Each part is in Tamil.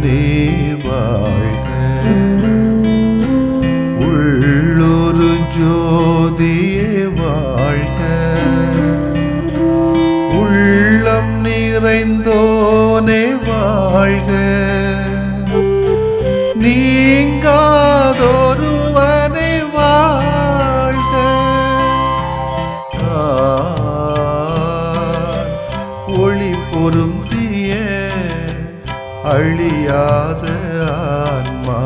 நீ வாழ்க. உள்ளொரு ஜோதியே வாழ்க. உள்ளம் நிறைந்தோனே வாழ்க. நீங்காதொருவனை வாழ்க. ஒளி பொருந்திய அழியாத ஆன்மா.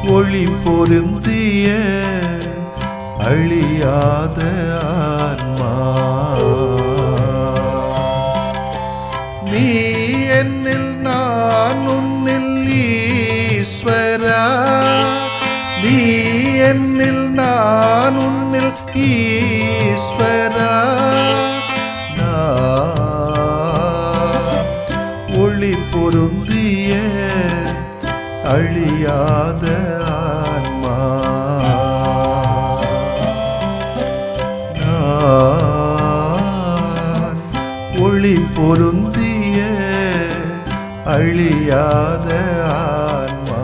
ஒளி பொருந்திய அழியாத ஆன்மா. நீ என்னில் நான் உன்னில் ஈஸ்வரா. நீ என்னில் நான் உன்னில் ஈஸ்வரா. ஒளி பொருந்திய அழியாத ஆன்மா. ஒளி பொருந்திய அழியாத ஆன்மா.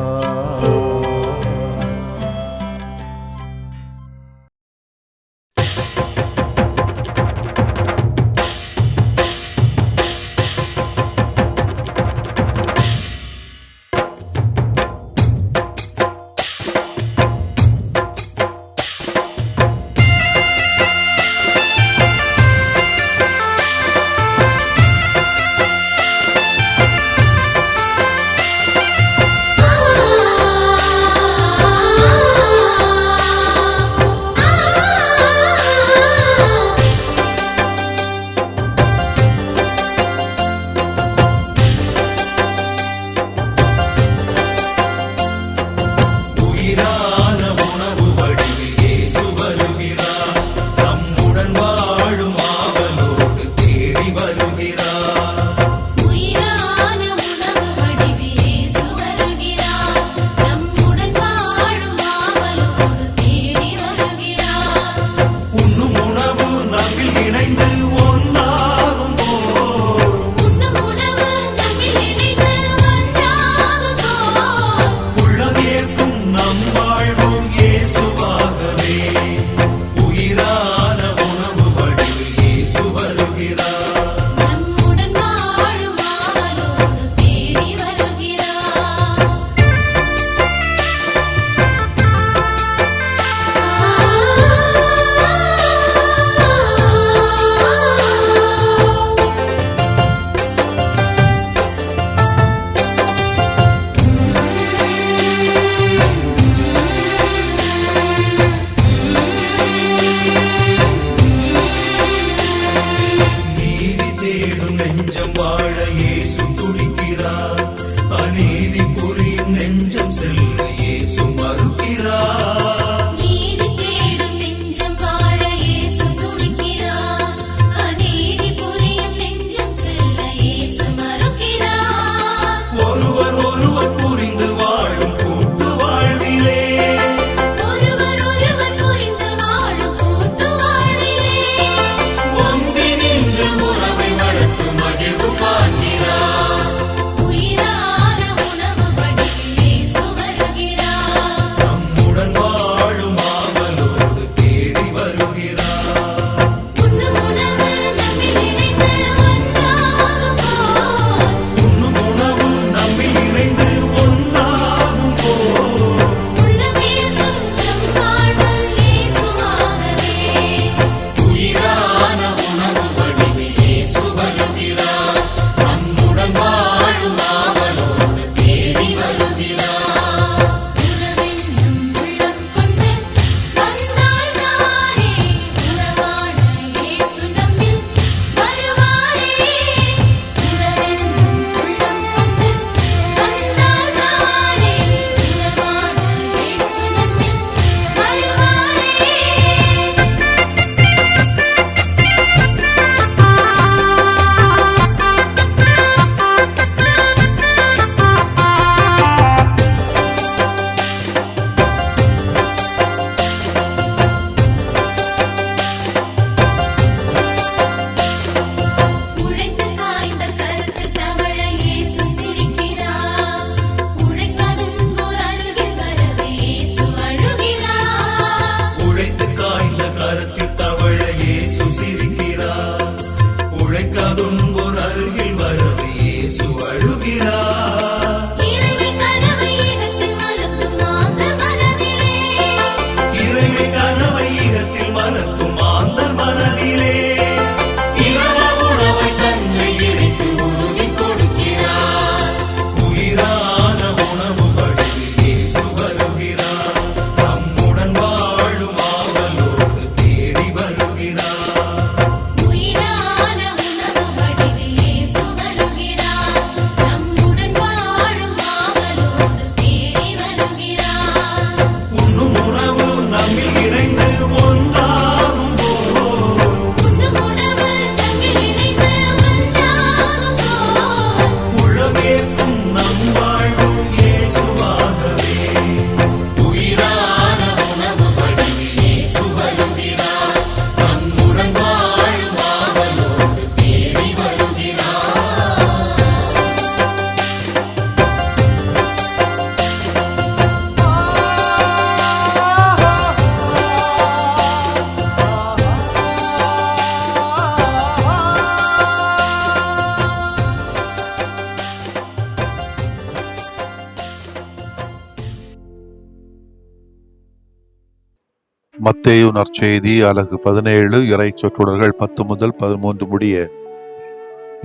மத்தேயு நற்செய்தி அலகு 17 இறை சொற்றொடர்கள் 10 முதல் 13 முடிய.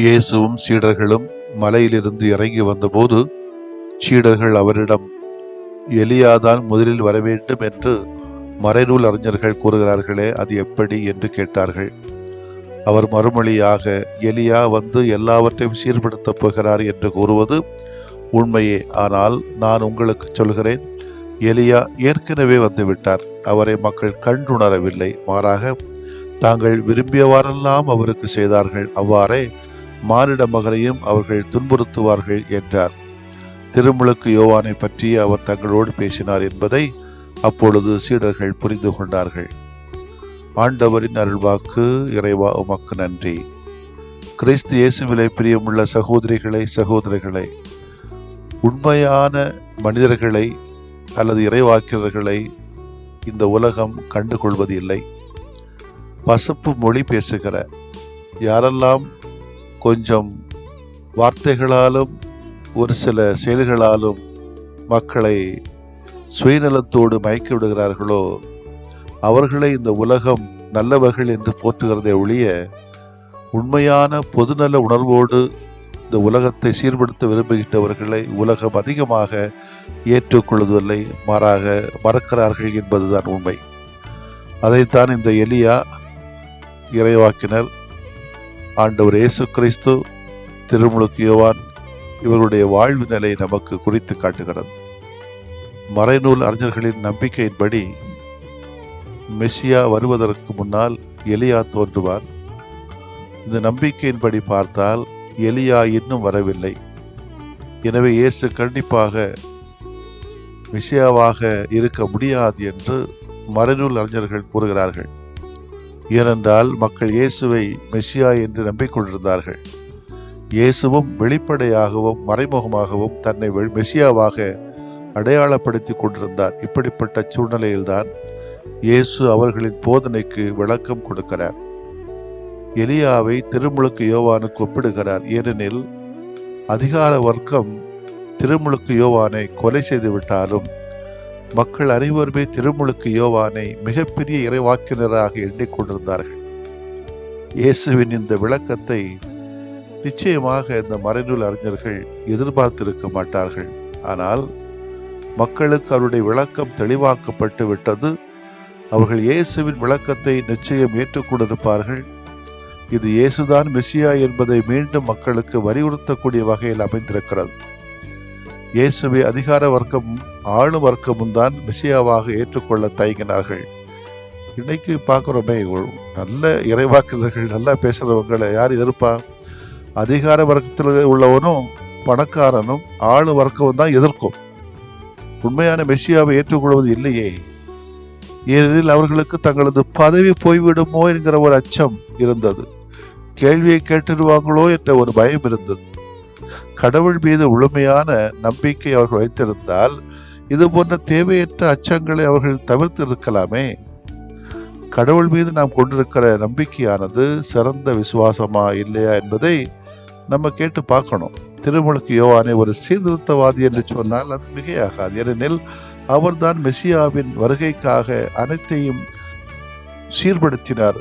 இயேசுவும் சீடர்களும் மலையிலிருந்து இறங்கி வந்தபோது சீடர்கள் அவரிடம், எலியாதான் முதலில் வரவேண்டும் என்று மறைநூல் அறிஞர்கள் கூறுகிறார்களே, அது எப்படி என்று கேட்டார்கள். அவர் மறுமொழியாக, எலியா வந்து எல்லாவற்றையும் சீர்படுத்தப் போகிறார் என்று கூறுவது உண்மையே. ஆனால் நான் உங்களுக்கு சொல்கிறேன், எலியா ஏற்கனவே வந்துவிட்டார். அவரை மக்கள் கண்டுணரவில்லை. மாறாக தாங்கள் விரும்பியவாறெல்லாம் அவருக்கு செய்தார்கள். அவ்வாறே மானிட மகனையும் அவர்கள் துன்புறுத்துவார்கள் என்றார். திருமுழுக்கு யோவானை பற்றி அவர் தங்களோடு பேசினார் என்பதை அப்பொழுது சீடர்கள் புரிந்து கொண்டார்கள். ஆண்டவரின் அருள்வாக்கு. இறைவா உமக்கு நன்றி. கிறிஸ்து இயேசுவிலே பிரியமுள்ள சகோதரிகளை சகோதரிகளை, உண்மையான மனிதர்களை அல்லது இறைவாக்கினர்களை இந்த உலகம் கண்டுகொள்வது இல்லை. பசப்பு மொழி பேசுகிற யாரெல்லாம் கொஞ்சம் வார்த்தைகளாலும் ஒரு சில செயல்களாலும் மக்களை சுயநலத்தோடு மயக்கி விடுகிறார்களோ, அவர்களை இந்த உலகம் நல்லவர்கள் என்று போற்றுகிறதை ஒழிய, உண்மையான பொதுநல உணர்வோடு இந்த உலகத்தை சீர்படுத்த விரும்புகின்றவர்களை உலகம் அதிகமாக ஏற்றுக்கொள்வதில்லை. மாறாக மறக்கிறார்கள் என்பதுதான் உண்மை. அதைத்தான் இந்த எலியா, இறைவாக்கினர், ஆண்டவர் இயேசு கிறிஸ்து, திருமுழுக்கு யோவான் இவருடைய வாழ்வு நிலை நமக்கு குறித்து காட்டுகிறது. மறைநூல் அறிஞர்களின் நம்பிக்கையின்படி மெசியா வருவதற்கு முன்னால் எலியா தோன்றுவார். இந்த நம்பிக்கையின்படி பார்த்தால் எலியா இன்னும் வரவில்லை. எனவே இயேசு கண்டிப்பாக மெசியாவாக இருக்க முடியாது என்று மறைநூல் அறிஞர்கள் கூறுகிறார்கள். ஏனென்றால் மக்கள் இயேசுவை மெசியா என்று நம்பிக்கொண்டிருந்தார்கள். இயேசுவும் வெளிப்படையாகவும் மறைமுகமாகவும் தன்னை மெசியாவாக அடையாளப்படுத்தி கொண்டிருந்தார். இப்படிப்பட்ட சூழ்நிலையில்தான் இயேசு அவர்களின் போதனைக்கு விளக்கம் கொடுக்கிறார். எலியாவை திருமுழுக்கு யோவானுக்கு ஒப்பிடுகிறார். ஏனெனில் அதிகார வர்க்கம் திருமுழுக்கு யோவானை கொலை செய்து விட்டாலும் மக்கள் அனைவருமே திருமுழுக்கு யோவானை மிகப்பெரிய இறைவாக்கினராக எண்ணிக்கொண்டிருந்தார்கள். இயேசுவின் இந்த விளக்கத்தை நிச்சயமாக இந்த மறைநூல் அறிஞர்கள் எதிர்பார்த்திருக்க மாட்டார்கள். ஆனால் மக்களுக்கு அவருடைய விளக்கம் தெளிவாக்கப்பட்டு விட்டது. அவர்கள் இயேசுவின் விளக்கத்தை நிச்சயம் ஏற்றுக்கொண்டிருப்பார்கள். இது இயேசுதான் மெசியா என்பதை மீண்டும் மக்களுக்கு வலியுறுத்தக்கூடிய வகையில் அமைந்திருக்கிறது. இயேசுவை அதிகார வர்க்கமும் ஆளும் வர்க்கமும் தான் மெசியாவாக ஏற்றுக்கொள்ள தயங்கினார்கள். இன்னைக்கு பார்க்குறோமே, நல்ல இறைவாக்கினர்கள், நல்லா பேசுகிறவங்களை யார் எதிர்ப்பா? அதிகார வர்க்கத்தில் உள்ளவனும் பணக்காரனும் ஆளும் வர்க்கமும் தான் எதிர்க்கும். உண்மையான மெசியாவை ஏற்றுக்கொள்வது இல்லையே. ஏனெனில் அவர்களுக்கு தங்களது பதவி போய்விடுமோ என்கிற ஒரு அச்சம் இருந்தது. கேள்வியை கேட்டுடுவாங்களோ என்ற ஒரு பயம் இருந்தது. கடவுள் மீது முழுமையான நம்பிக்கை அவர்கள் வைத்திருந்தால் இது போன்ற தேவையற்ற அச்சங்களை அவர்கள் தவிர்த்து இருக்கலாமே. கடவுள் மீது நாம் கொண்டிருக்கிற நம்பிக்கையானது சிறந்த விசுவாசமா இல்லையா என்பதை நம்ம கேட்டு பார்க்கணும். திருமுழுக்கு யோவானை ஒரு சீர்திருத்தவாதி என்று சொன்னால் அது மிகையாகாது. ஏனெனில் அவர்தான் மெசியாவின் வருகைக்காக அனைத்தையும் சீர்படுத்தினார்,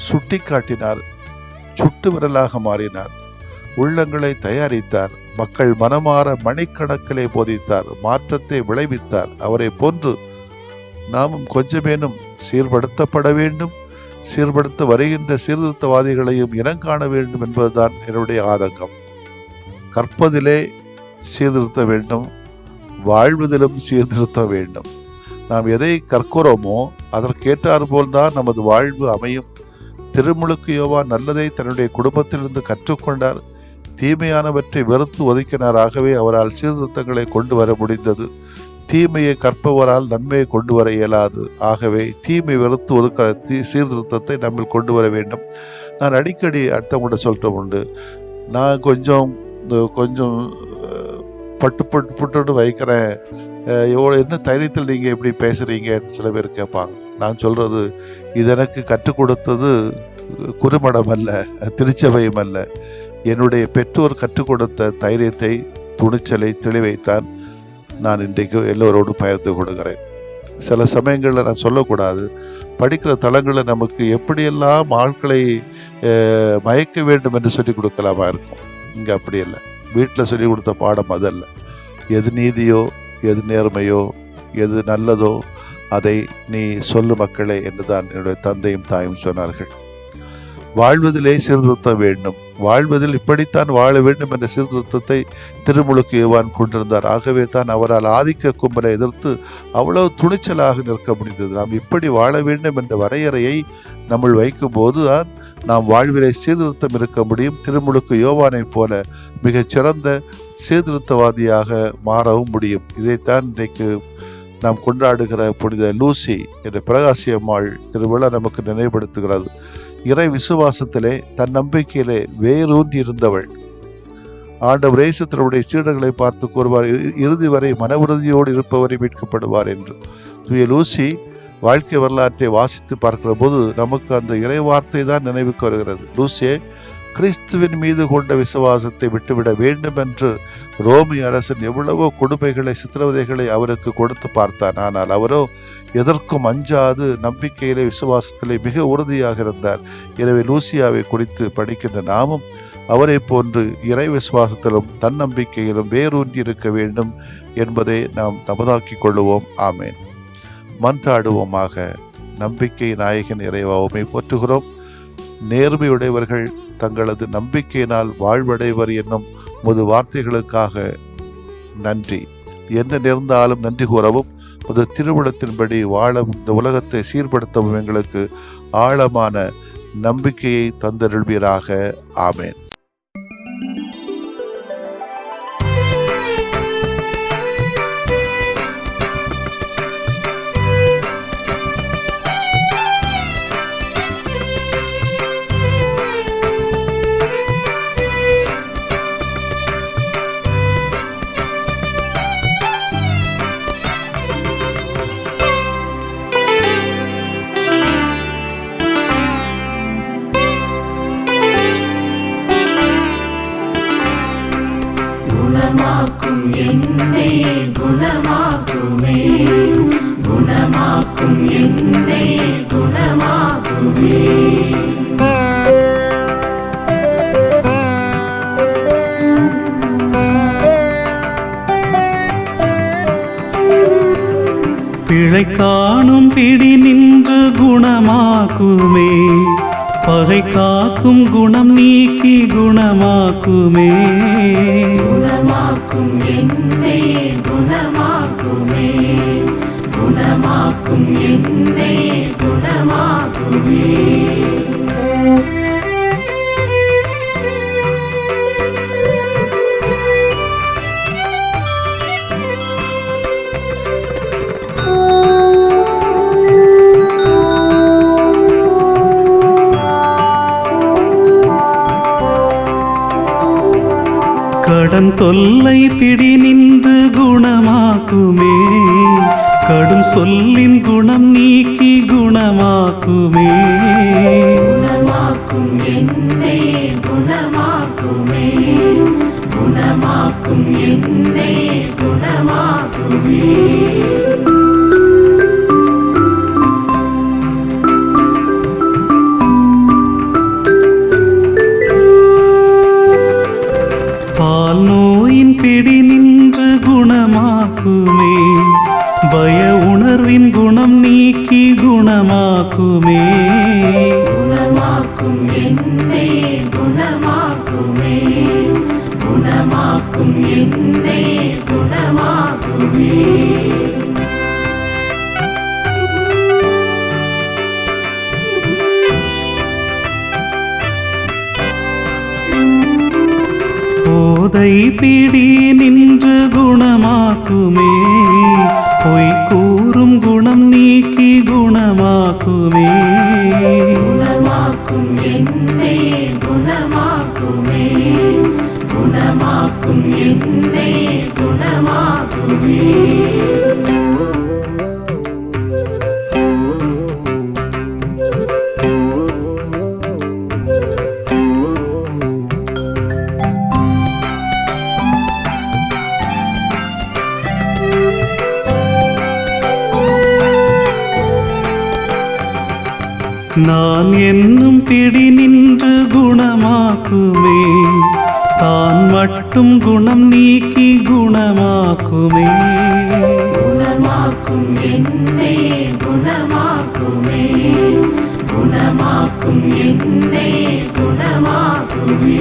சுட்டி காட்டினார், சுட்டு விரலாக மாறினார், உள்ளங்களை தயாரித்தார், மக்கள் மனமாற மணிக்கணக்கிலே போதித்தார், மாற்றத்தை விளைவித்தார். அவரை போன்று நாமும் கொஞ்சமேனும் சீர்படுத்தப்பட வேண்டும். சீர்படுத்த வருகின்ற சீர்திருத்தவாதிகளையும் இனங்காண வேண்டும் என்பதுதான் என்னுடைய ஆதங்கம். கற்பதிலே சீர்திருத்த வேண்டும், வாழ்வதிலும் சீர்திருத்த வேண்டும். நாம் எதை கற்கிறோமோ அதற்கேற்றார் போல்தான் நமது வாழ்வு அமையும். திருமுழுக்கு யோவான் நல்லதை தன்னுடைய குடும்பத்திலிருந்து கற்றுக்கொண்டார். தீமையானவற்றை வெறுத்து ஒதுக்கினார். ஆகவே அவரால் சீர்திருத்தங்களை கொண்டு வர முடிந்தது. தீமையை கற்பவரால் நன்மையை கொண்டு வர இயலாது. ஆகவே தீமை வெறுத்து ஒதுக்க சீர்திருத்தத்தை நம்ம கொண்டு வர வேண்டும். நான் அடிக்கடி அடுத்தவங்கள்ட்ட சொல்லிட்டு உண்டு, நான் கொஞ்சம் பட்டு வைக்கிறேன், எவ்வளோ என்ன தைரியத்தில் நீங்கள் எப்படி பேசுகிறீங்கன்னு சில பேர் கேட்பாங்க. நான் சொல்கிறது, இது எனக்கு கற்றுக் கொடுத்தது குறுமடம் அல்ல, திருச்சபையும் அல்ல. என்னுடைய பெற்றோர் கற்றுக் கொடுத்த தைரியத்தை, துணிச்சலை, தெளிவைத்தான் நான் இன்றைக்கு எல்லோரோடும் பகிர்ந்து கொடுக்கிறேன். சில சமயங்களில் நான் சொல்லக்கூடாது, படிக்கிற தளங்களில் நமக்கு எப்படியெல்லாம் ஆட்களை மயக்க வேண்டும் என்று சொல்லிக் கொடுக்கலாமா இருக்கும். இங்கே அப்படி இல்லை. வீட்டில் சொல்லிக் கொடுத்த பாடம் அதல்ல. எது நீதியோ, எது நேர்மையோ, எது நல்லதோ அதை நீ சொல்லு மக்களே என்று தான் என்னுடைய தந்தையும் தாயும் சொன்னார்கள். வாழ்வதிலே சீர்திருத்தம் வேண்டும், வாழ்வதில் இப்படித்தான் வாழ வேண்டும் என்ற சீர்திருத்தத்தை திருமுழுக்கு யோவான் கொண்டிருந்தார். ஆகவே தான் அவரால் ஆதிக்க கும்பலை எதிர்த்து அவ்வளவு துணிச்சலாக நிற்க முடிந்தது. நாம் இப்படி வாழ வேண்டும் என்ற வரையறையை நம்ம வைக்கும் போது தான் நாம் வாழ்விலே சீர்திருத்தம் இருக்க முடியும். திருமுழுக்கு யோவானை போல மிகச்சிறந்த சீர்திருத்தவாதியாக மாறவும் முடியும். இதைத்தான் இன்றைக்கு நாம் கொண்டாடுகிற புனித லூசி என்ற பிரகாசியம்மாள் திருவிழா நமக்கு நினைவுபடுத்துகிறது. இறை விசுவாசத்திலே தன் நம்பிக்கையிலே வேரூன்றி இருந்தவள். ஆண்டவர் இயேசு தன்னுடைய சீடர்களை பார்த்து கூறுவார், இறுதி வரை மன உறுதியோடு இருப்பவரை மீட்கப்படுவார் என்று. தூய லூசி வாழ்க்கை வரலாற்றை வாசித்து பார்க்கிற போது நமக்கு அந்த இறை வார்த்தை தான் நினைவுக்கு வருகிறது. லூசியே கிறிஸ்துவின் மீது கொண்ட விசுவாசத்தை விட்டுவிட வேண்டும் என்று ரோமிய அரசன் எவ்வளவோ கொடுமைகளை, சித்திரவதைகளை அவருக்கு கொடுத்து பார்த்தான். ஆனால் அவரோ எதற்கும் அஞ்சாது நம்பிக்கையிலே, விசுவாசத்திலே மிக உறுதியாக இருந்தார். எனவே லூசியாவை குறித்து படிக்கின்ற நாமும் அவரை போன்று இறை விசுவாசத்திலும் தன்னம்பிக்கையிலும் வேரூன்றி இருக்க வேண்டும் என்பதை நாம் தமதாக்கிக் கொள்ளுவோம். ஆமேன். மன்றாடுவோமாக. நம்பிக்கை நாயகன் இறைவாவுமை போற்றுகிறோம். நேர்மையுடையவர்கள் தங்களது நம்பிக்கையினால் வாழ்வடைவர் என்னும் முது வார்த்தைகளுக்காக நன்றி. என்ன நேர்ந்தாலும் நன்றி கூறவும், முது திருவுளத்தின்படி வாழ இந்த உலகத்தை சீர்படுத்தவும் எங்களுக்கு ஆழமான நம்பிக்கையை தந்தருள்வீராக. ஆமேன். குணமாக்கும் என்னை குணமாக்குமே, குணமாக்கும் என்னை குணமாக்குமே. பிழை காணும் பிடி நின்று குணமாக்குமே, பகை காக்கும் குணம் நீக்கி குணமாக்குமே. குணமாக்கும் என்னை குணமாக்குமே, குணமாக்கும் என்னை குணமாக்குமே. கடன் தொல்லை பிடி நின்று குணமாக்குமே, கடும் சொல்லின் குணம் நீக்கி குணமாக்குமே. குணமாக்கும் என்னை குணமாக்குமே, குணமாக்கும் என்னை குணமாக்குமே. பால் நோயின் பிடி நின்று குணமாக்குமே, பய உணர்வின் குணம் நீக்கி குணமாக்குமே. குணமாக்கும் என்னை குணமாக்குமே, குணமாக்கும் என்னை குணமாக்குமே. போதை பிடி நின்று குணமாக்குமே, பொய் கூறும் குணம் நீக்கி குணமாக்குமே. குணமாக்கும் என்னை குணமாக்குமே, குணமாக்கும் என்னை குணமாக்குமே. நான் என்னும் பிடி நின்று குணமாக்குமே, தான் மட்டும் குணம் நீக்கி குணமாக்குமே. குணமாக்கும் என்னை குணமாக்குமே, குணமாக்கும் என்னை குணமாக்குமே.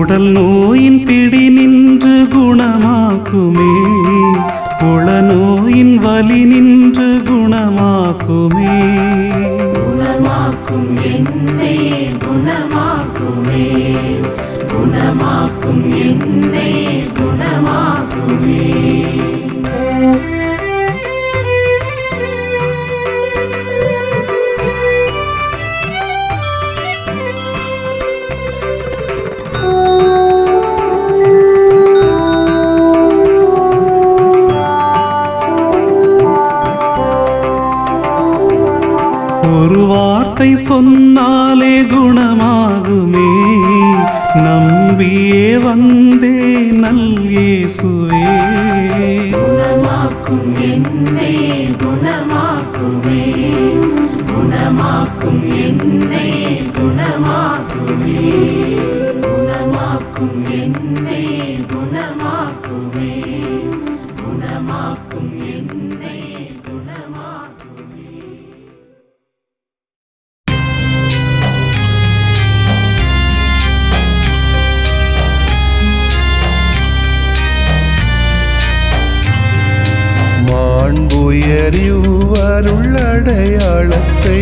உடல் நோயின் பிடி நின்று குணமாக்குமே, உள நோயின் வலி நின்று குணமாக்குமே. குணமாக்கும் என்னை குணமாக்குமே, குணமாக்கும் என்னை குணமாக்குமே. ஒரு வார்த்தை சொன்னாலே குணமாகுமே, நம்பியே வந்தே நல் இயேசுவே. குணமாக்கும் என்னை குணமாக்குமே, குணமாக்கும் என்னை குணமாக்குமே. குணமாக்கும் என்னை குணமாக்குமே, குணமாக்கும் என்னை குணமாக்குமே. மாண்புயரிவருள்ளடையாளத்தை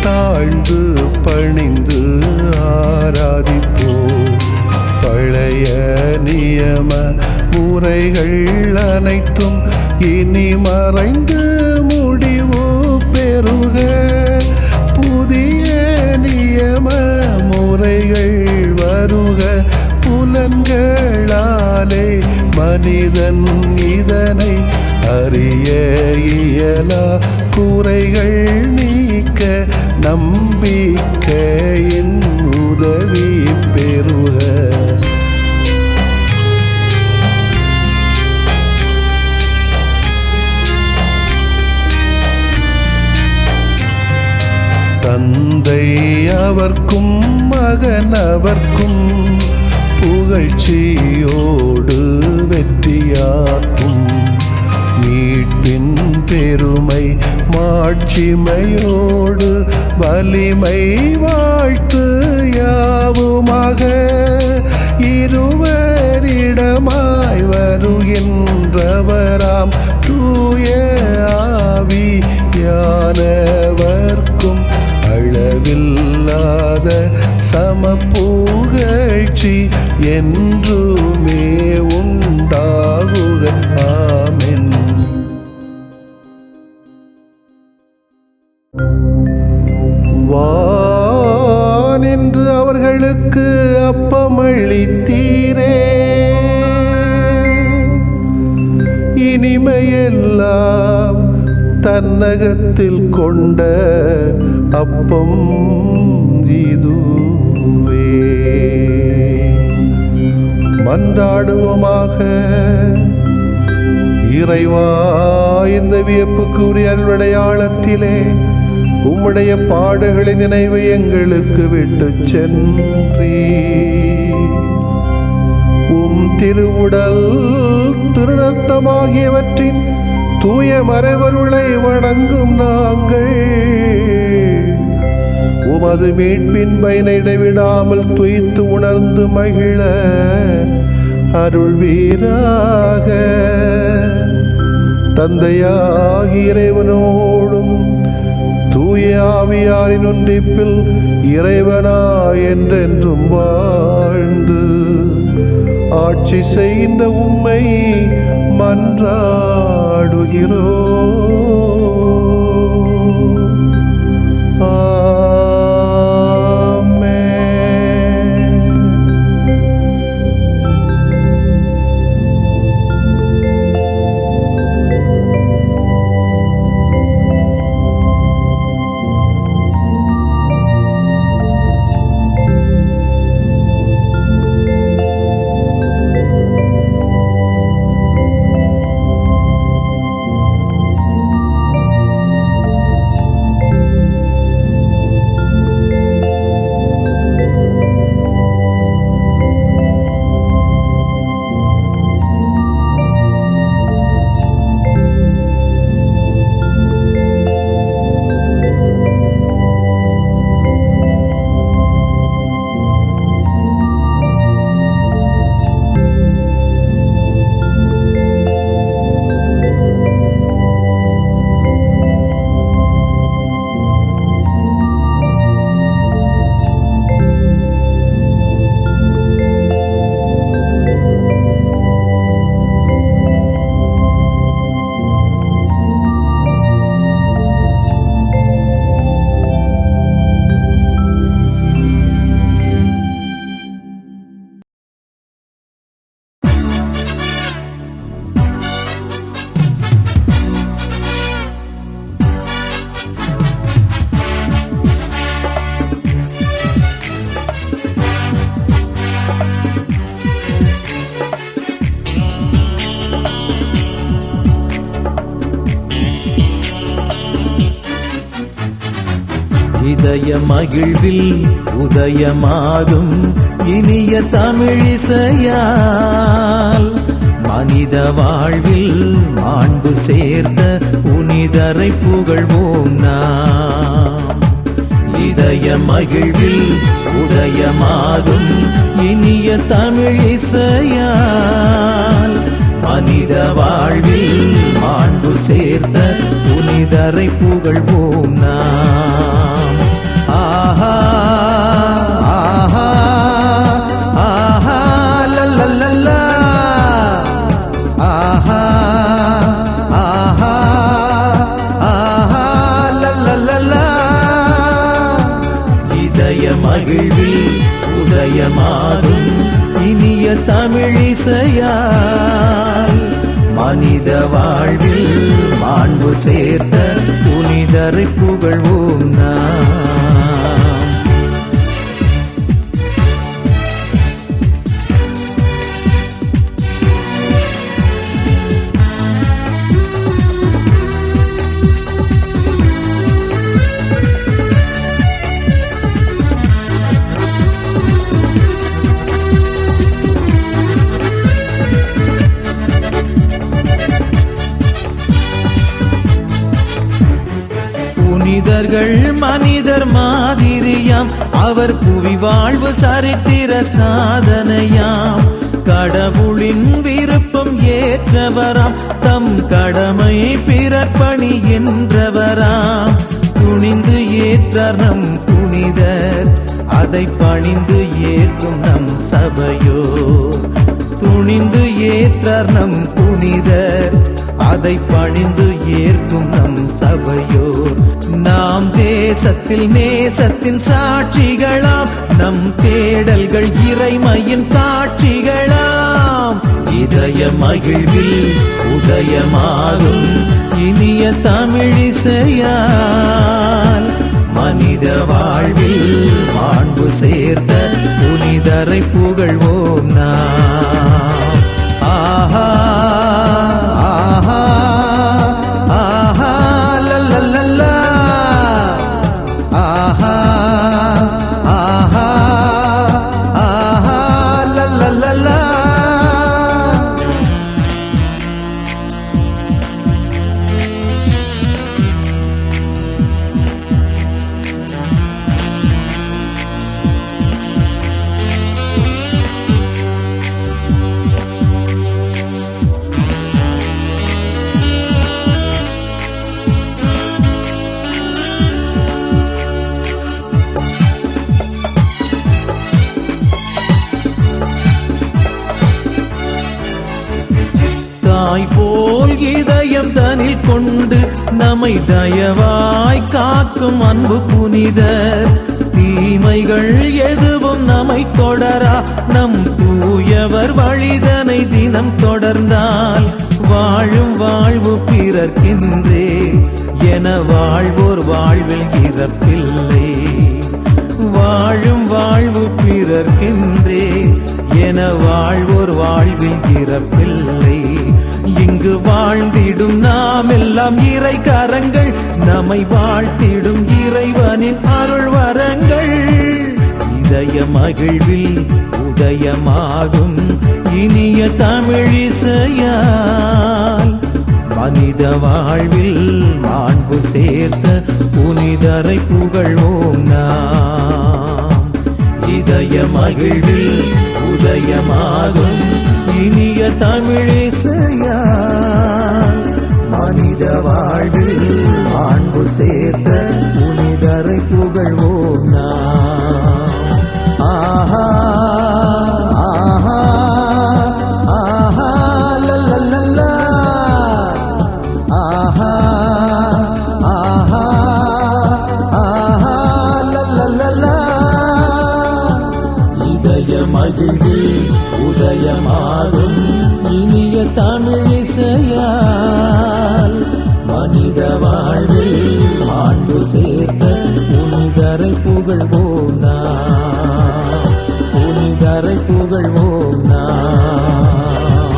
தாழ்ந்து பணிந்து ஆராதிப்போம். பழைய நியம முறைகள் அனைத்தும் இனி மறைந்து முடிவு பெறுக. புதிய நியம முறைகள் வருக. புலன்களாலே மனிதன் இதனை அறிய இயலா. குறைகள் நீக்க நம்பிக்கையின் உதவி பெறுக. தந்தை அவர்க்கும் மகன் அவர்க்கும் புகழ்ச்சியோடு வெற்றியாக்கும். மீட்பின் பெருமை மாட்சிமையோடு வலிமை வாழ்த்து யாவுமாக. இருவரிடமாய் வருகின்றவராம் தூய ஆவியானவர்க்கும் அளவில்லாத சமப்புகழ்ச்சி என்றுமே உண்டாகுக. ஆமென். வானின்று அவர்களுக்கு அப்பமளித்தீரே, இனிமையெல்லாம் தன்னகத்தில் கொண்ட அப்பம் இதுவே. மன்றாடுவோமாக. இறைவா, இந்த வியப்புக்குரிய அருளடையாளத்திலே உம்முடைய பாடுகளின் நினைவு எங்களுக்கு விட்டு சென்றீ. உம் திருவுடல் திருநத்தமாகியவற்றின் தூய மறைவருளை வணங்கும் நாங்கள் உமது மீட்பின் பயனை இடைவிடாமல் துய்த்து உணர்ந்து மகிழ அருள்வீராக. தந்தையாகி இறைவனோடும் தூய ஆவியாரின் ஒன்றிப்பில் இறைவனா என்றென்றும் வாழ்ந்து ஆட்சி செய்கின்ற உம்மை மன்றாடுகிறோம். ஆமென். இதய மகிழ்வில் உதயமாகும் இனிய தமிழிசையால் மனித வாழ்வில் மாண்பு சேர்த்த புனிதரை புகழ்வோம் நாம். இதய மகிழ்வில் உதயமாகும் இனிய தமிழிசையால் மனித வாழ்வில் மாண்பு சேர்த்த புனிதரை புகழ்வோம் நாம். ஆஹா ஆஹா ஆஹா லல்லல்லா ஆஹா ஆஹா ஆஹா லல்லல்லா. இதய மகிழ்வில் உதயமாகும் இனிய தமிழிசையால் மனித வாழ்வில் மாண்பு சேர்த்த புனிதரை புகழ்வோம் நாம். புனிதர்கள் மனிதர் மாதிரியாம், அவர் புவி வாழ்வு சரித்திர சாதனையாம். கடவுளின் விருப்பம் ஏற்றவராம், தம் கடமை பிறப்பணி என்றவராம். துணிந்து ஏற்றார் நம் புனிதர், அதை பணிந்து ஏற்கும் நம் சபையோ. துணிந்து ஏற்றார் நம் புனிதர், அதை பணிந்து ஏற்கும் நம் சபையோர். நாம் தேசத்தில் நேசத்தின் சாட்சிகளாம், நம் தேடல்கள் இறைமையின் காட்சிகளாம். இதய மகிழ்வில் உதயமாகும் இனிய தமிழிசையால் மனித வாழ்வில் மாண்பு சேர்த்த புனிதரை புகழ்வோம் நாம். ஆஹா ஆஹா ஆஹா லல்லல்லா ஆஹா ஆஹா ஆஹா லல்லல்லா. தாய் போல் இதயம் தனில் கொண்டு நம்மை தயவாய் காக்கும் அன்பு புனிதர். தீமைகள் எதுவும் நம்மை தொடரா, நம் தூயவர் வழிதனை தினம் தொடர்ந்தால் வாழும் வாழ்வு பிறர்க்கின்றே என வாழ்வோர் வாழ்வில் இறப்பில்லை. வாழும் வாழ்வு பிறர்க்கின்றே என வாழ்வோர் வாழ்வில் இறப்பில்லை. இங்கு வாழ்ந்திடும் நாம் எல்லாம் இறை கரங்கள், நம்மை வாழ்த்திடும் இறைவனின் அருள் வரங்கள். இதய மகிழ்வில் உதயமாகும் இனிய தமிழிசையால் மனித வாழ்வில் மாண்பு சேர்த்த புனிதரை புகழ்வோம் நாம். இதய மகிழ்வில் உதயமாகும் இனிய தமிழிசையால் மனித வாழ்வில் மாண்பு சேர்த்த புனிதரை புகழ்வோம் நாம். ஆஹா ஆஹா ஆஹா லல்லல்லா ஆஹா ஆஹா ஆஹா லல்லல்லா. இதய மகிழ்வில் உதயமாகும் இனிய தமிழிசையால் மனித வாழ்வில் மாண்பு சேர்த்த புனிதரை புகழ்வோம் நாம். புனிதரை புகழ்வோம் நாம்.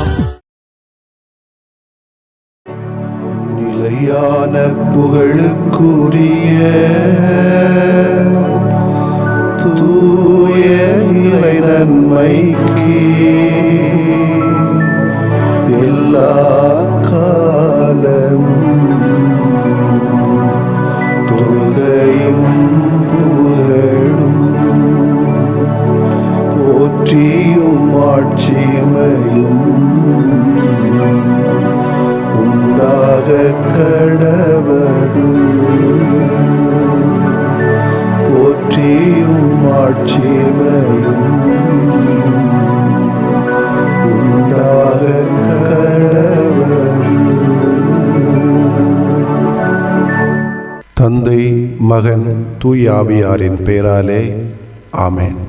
நிலையான புகழுக்குரிய தூய இறை நன்மைக்கு எல்லா காலமும் தொழுகையும் புகழும் போற்றியும் ஆட்சிமையும் உண்டாக கடவது. போற்றியும் ஆட்சிமையும் உண்டாக கடவது. தந்தை, மகன், தூய ஆவியாரின் பெயராலே ஆமென்.